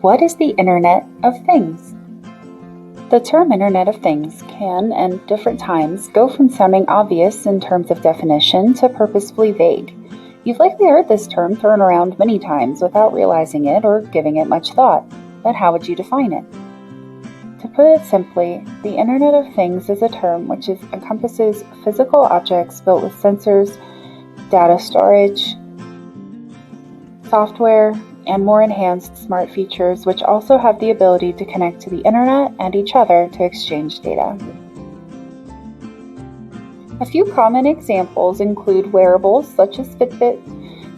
What is the Internet of Things? The term Internet of Things can, at different times, go from sounding obvious in terms of definition to purposefully vague. You've likely heard this term thrown around many times without realizing it or giving it much thought, but how would you define it? To put it simply, the Internet of Things is a term which encompasses physical objects built with sensors, data storage, software, and more enhanced smart features which also have the ability to connect to the internet and each other to exchange data. A few common examples include wearables such as Fitbit,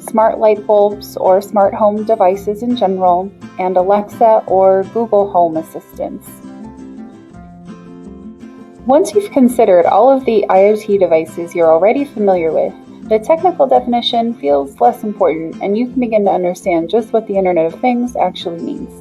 smart light bulbs or smart home devices in general, and Alexa or Google Home assistants. Once you've considered all of the IoT devices you're already familiar with, the technical definition feels less important, and you can begin to understand just what the Internet of Things actually means.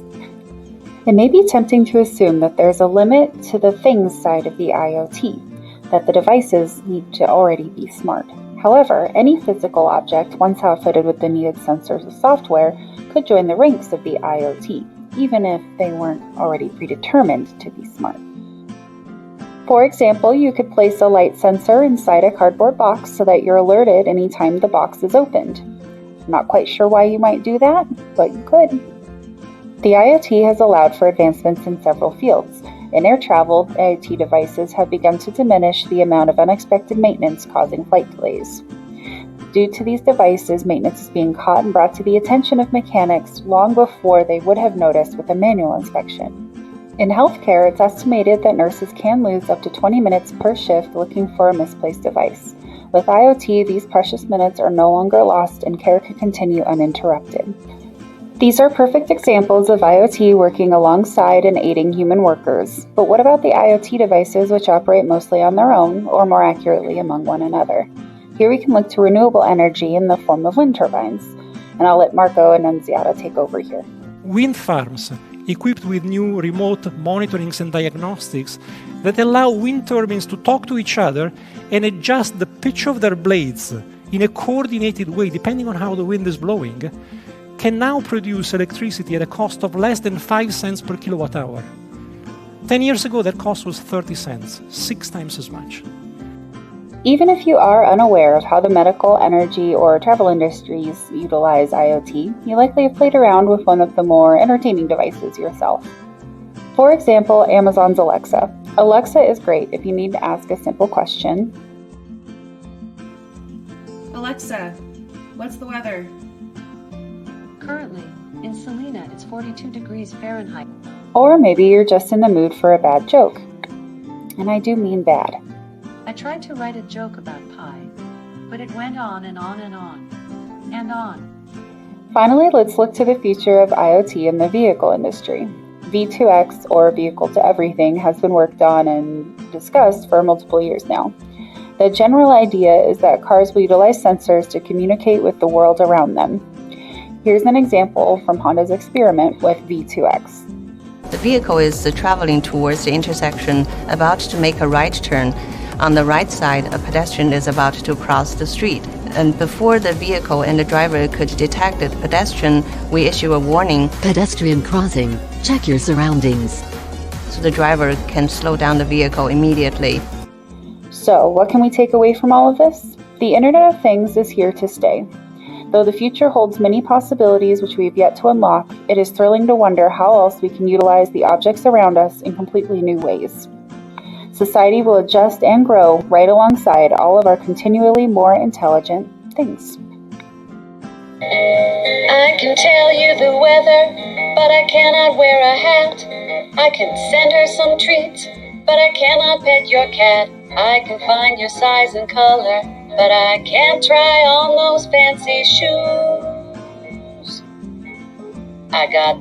It may be tempting to assume that there's a limit to the things side of the IoT, that the devices need to already be smart. However, any physical object, once outfitted with the needed sensors or software, could join the ranks of the IoT, even if they weren't already predetermined to be smart. For example, you could place a light sensor inside a cardboard box so that you're alerted anytime the box is opened. I'm not quite sure why you might do that, but you could. The IoT has allowed for advancements in several fields. In air travel, IoT devices have begun to diminish the amount of unexpected maintenance causing flight delays. Due to these devices, maintenance is being caught and brought to the attention of mechanics long before they would have noticed with a manual inspection. In healthcare, it's estimated that nurses can lose up to 20 minutes per shift looking for a misplaced device. With IoT, these precious minutes are no longer lost and care can continue uninterrupted. These are perfect examples of IoT working alongside and aiding human workers. But what about the IoT devices which operate mostly on their own, or more accurately, among one another? Here we can look to renewable energy in the form of wind turbines. And I'll let Marco Annunziata take over here. Wind farms equipped with new remote monitorings and diagnostics that allow wind turbines to talk to each other and adjust the pitch of their blades in a coordinated way depending on how the wind is blowing, can now produce electricity at a cost of less than 5 cents per kilowatt hour. 10 years ago, that cost was 30 cents, 6 times as much. Even if you are unaware of how the medical, energy, or travel industries utilize IoT, you likely have played around with one of the more entertaining devices yourself. For example, Amazon's Alexa. Alexa is great if you need to ask a simple question. Alexa, what's the weather? Currently, in Salina, it's 42 degrees Fahrenheit. Or maybe you're just in the mood for a bad joke. And I do mean bad. I tried to write a joke about pie, but it went on and on and on and on. Finally, let's look to the future of IoT in the vehicle industry. V2X, or Vehicle to Everything, has been worked on and discussed for multiple years now. The general idea is that cars will utilize sensors to communicate with the world around them. Here's an example from Honda's experiment with V2X. The vehicle is traveling towards the intersection, about to make a right turn. On the right side, a pedestrian is about to cross the street. And before the vehicle and the driver could detect the pedestrian, we issue a warning. Pedestrian crossing. Check your surroundings. So the driver can slow down the vehicle immediately. So, what can we take away from all of this? The Internet of Things is here to stay. Though the future holds many possibilities which we have yet to unlock, it is thrilling to wonder how else we can utilize the objects around us in completely new ways. Society will adjust and grow right alongside all of our continually more intelligent things. I can tell you the weather, but I cannot wear a hat. I can send her some treats, but I cannot pet your cat. I can find your size and color, but I can't try on those fancy shoes. I got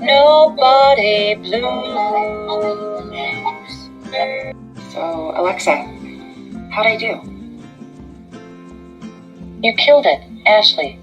nobody blues. So, Alexa, how'd I do? You killed it, Ashley.